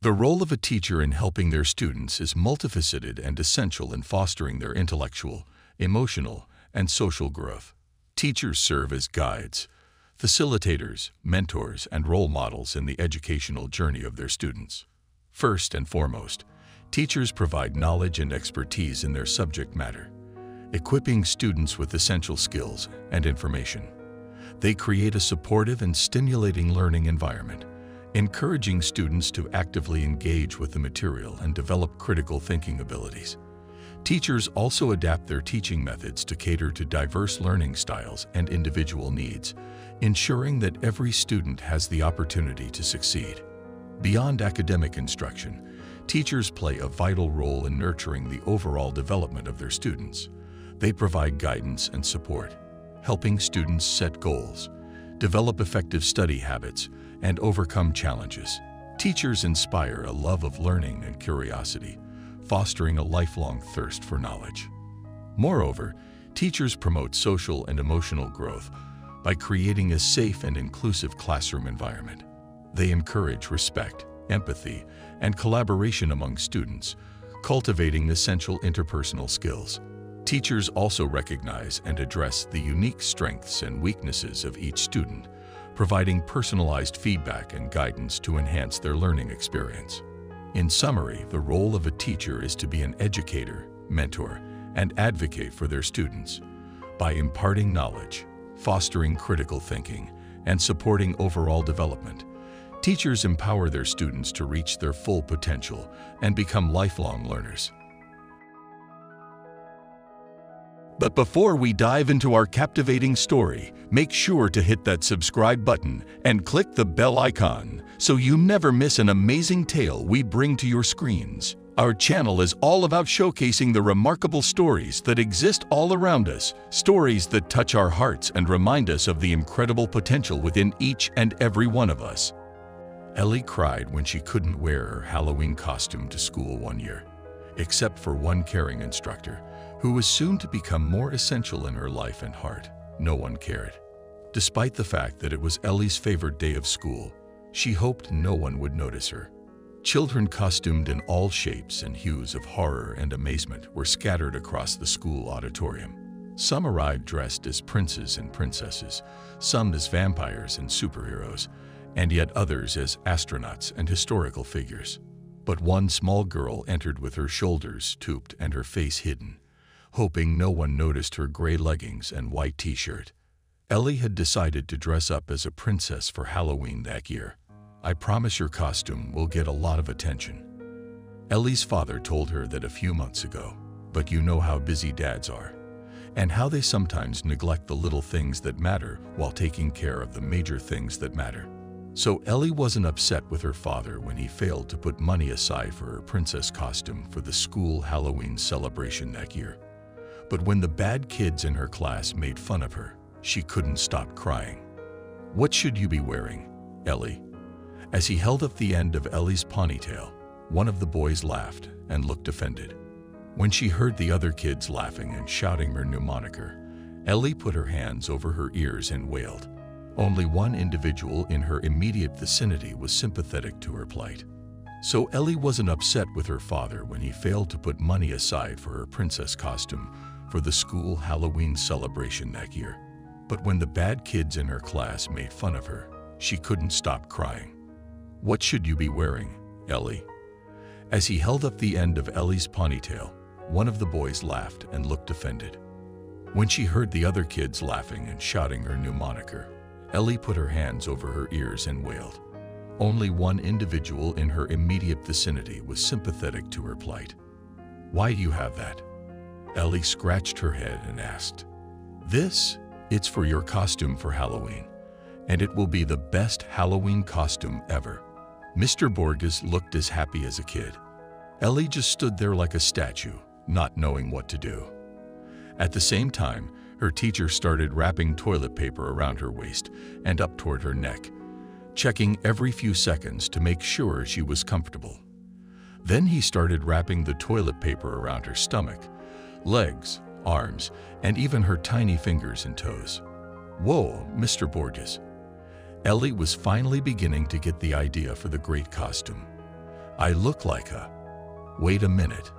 The role of a teacher in helping their students is multifaceted and essential in fostering their intellectual, emotional, and social growth. Teachers serve as guides, facilitators, mentors, and role models in the educational journey of their students. First and foremost, teachers provide knowledge and expertise in their subject matter, equipping students with essential skills and information. They create a supportive and stimulating learning environment, encouraging students to actively engage with the material and develop critical thinking abilities. Teachers also adapt their teaching methods to cater to diverse learning styles and individual needs, ensuring that every student has the opportunity to succeed. Beyond academic instruction, teachers play a vital role in nurturing the overall development of their students. They provide guidance and support, helping students set goals, develop effective study habits, and overcome challenges. Teachers inspire a love of learning and curiosity, fostering a lifelong thirst for knowledge. Moreover, teachers promote social and emotional growth by creating a safe and inclusive classroom environment. They encourage respect, empathy, and collaboration among students, cultivating essential interpersonal skills. Teachers also recognize and address the unique strengths and weaknesses of each student, providing personalized feedback and guidance to enhance their learning experience. In summary, the role of a teacher is to be an educator, mentor, and advocate for their students. By imparting knowledge, fostering critical thinking, and supporting overall development, teachers empower their students to reach their full potential and become lifelong learners. But before we dive into our captivating story, make sure to hit that subscribe button and click the bell icon so you never miss an amazing tale we bring to your screens. Our channel is all about showcasing the remarkable stories that exist all around us, stories that touch our hearts and remind us of the incredible potential within each and every one of us. Ellie cried when she couldn't wear her Halloween costume to school one year, except for one caring instructor, who was soon to become more essential in her life and heart. No one cared. Despite the fact that it was Ellie's favorite day of school, she hoped no one would notice her. Children costumed in all shapes and hues of horror and amazement were scattered across the school auditorium. Some arrived dressed as princes and princesses, some as vampires and superheroes, and yet others as astronauts and historical figures. But one small girl entered with her shoulders stooped and her face hidden, hoping no one noticed her gray leggings and white t-shirt. Ellie had decided to dress up as a princess for Halloween that year. "I promise your costume will get a lot of attention," Ellie's father told her that a few months ago. "But you know how busy dads are, and how they sometimes neglect the little things that matter while taking care of the major things that matter." So Ellie wasn't upset with her father when he failed to put money aside for her princess costume for the school Halloween celebration that year. But when the bad kids in her class made fun of her, she couldn't stop crying. "What should you be wearing, Ellie?" As he held up the end of Ellie's ponytail, one of the boys laughed and looked offended. When she heard the other kids laughing and shouting her new moniker, Ellie put her hands over her ears and wailed. Only one individual in her immediate vicinity was sympathetic to her plight. So Ellie wasn't upset with her father when he failed to put money aside for her princess costume for the school Halloween celebration that year. But when the bad kids in her class made fun of her, she couldn't stop crying. "What should you be wearing, Ellie?" As he held up the end of Ellie's ponytail, one of the boys laughed and looked offended. When she heard the other kids laughing and shouting her new moniker, Ellie put her hands over her ears and wailed. Only one individual in her immediate vicinity was sympathetic to her plight. "Why do you have that?" Ellie scratched her head and asked. It's for your costume for Halloween, and it will be the best Halloween costume ever." Mr. Borges looked as happy as a kid. Ellie just stood there like a statue, not knowing what to do. At the same time, her teacher started wrapping toilet paper around her waist and up toward her neck, checking every few seconds to make sure she was comfortable. Then he started wrapping the toilet paper around her stomach, legs, arms, and even her tiny fingers and toes. "Whoa, Mr. Borges." Ellie was finally beginning to get the idea for the great costume. I look like a... Wait a minute.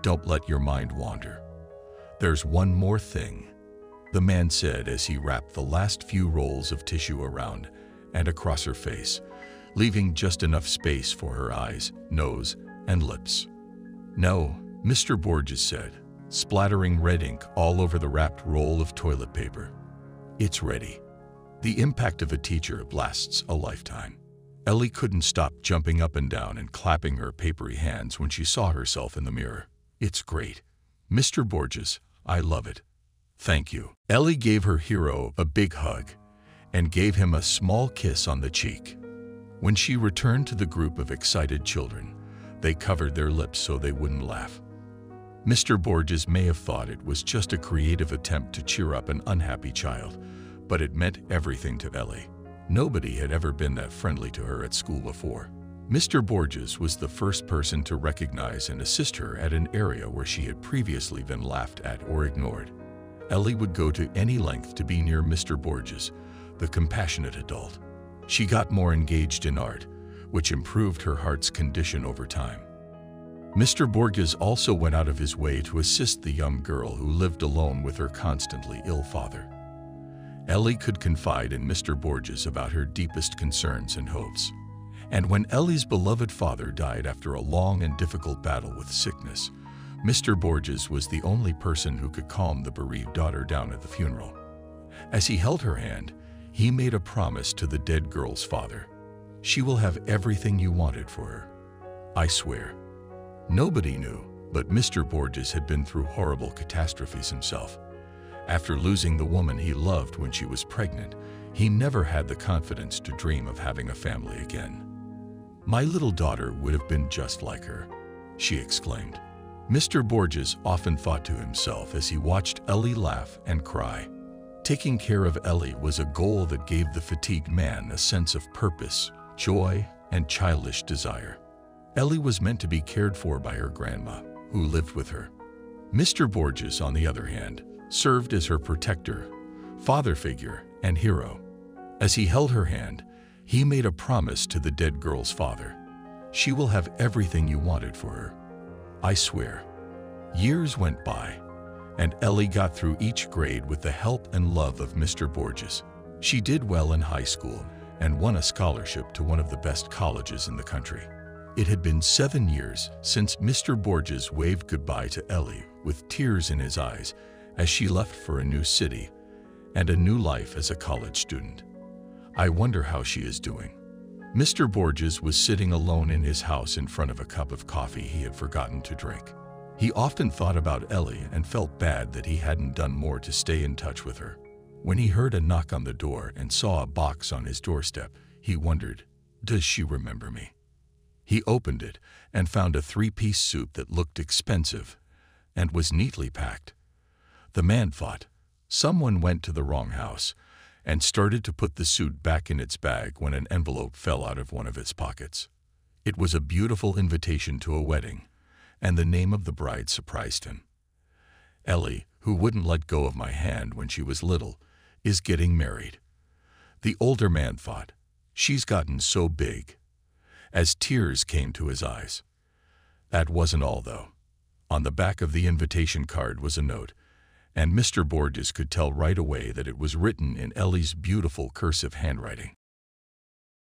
Don't let your mind wander. There's one more thing, the man said as he wrapped the last few rolls of tissue around and across her face, leaving just enough space for her eyes, nose, and lips. No, Mr. Borges said, splattering red ink all over the wrapped roll of toilet paper. It's ready. The impact of a teacher lasts a lifetime. Ellie couldn't stop jumping up and down and clapping her papery hands when she saw herself in the mirror. It's great. Mr. Borges, I love it. Thank you. Ellie gave her hero a big hug and gave him a small kiss on the cheek. When she returned to the group of excited children, they covered their lips so they wouldn't laugh. Mr. Borges may have thought it was just a creative attempt to cheer up an unhappy child, but it meant everything to Ellie. Nobody had ever been that friendly to her at school before. Mr. Borges was the first person to recognize and assist her at an area where she had previously been laughed at or ignored. Ellie would go to any length to be near Mr. Borges, the compassionate adult. She got more engaged in art, which improved her heart's condition over time. Mr. Borges also went out of his way to assist the young girl who lived alone with her constantly ill father. Ellie could confide in Mr. Borges about her deepest concerns and hopes. And when Ellie's beloved father died after a long and difficult battle with sickness, Mr. Borges was the only person who could calm the bereaved daughter down at the funeral. As he held her hand, he made a promise to the dead girl's father. She will have everything you wanted for her. I swear. Nobody knew, but Mr. Borges had been through horrible catastrophes himself. After losing the woman he loved when she was pregnant, he never had the confidence to dream of having a family again. My little daughter would have been just like her, she exclaimed. Mr. Borges often thought to himself as he watched Ellie laugh and cry. Taking care of Ellie was a goal that gave the fatigued man a sense of purpose, joy, and childish desire. Ellie was meant to be cared for by her grandma, who lived with her. Mr. Borges, on the other hand, served as her protector, father figure, and hero. As he held her hand, he made a promise to the dead girl's father. She will have everything you wanted for her. I swear. Years went by, and Ellie got through each grade with the help and love of Mr. Borges. She did well in high school and won a scholarship to one of the best colleges in the country. It had been 7 years since Mr. Borges waved goodbye to Ellie with tears in his eyes as she left for a new city and a new life as a college student. I wonder how she is doing. Mr. Borges was sitting alone in his house in front of a cup of coffee he had forgotten to drink. He often thought about Ellie and felt bad that he hadn't done more to stay in touch with her. When he heard a knock on the door and saw a box on his doorstep, he wondered, does she remember me? He opened it and found a 3-piece suit that looked expensive and was neatly packed. The man thought, someone went to the wrong house, and started to put the suit back in its bag when an envelope fell out of one of its pockets. It was a beautiful invitation to a wedding, and the name of the bride surprised him. Ellie, who wouldn't let go of my hand when she was little, is getting married. The older man thought, she's gotten so big, as tears came to his eyes. That wasn't all, though. On the back of the invitation card was a note, and Mr. Borges could tell right away that it was written in Ellie's beautiful cursive handwriting.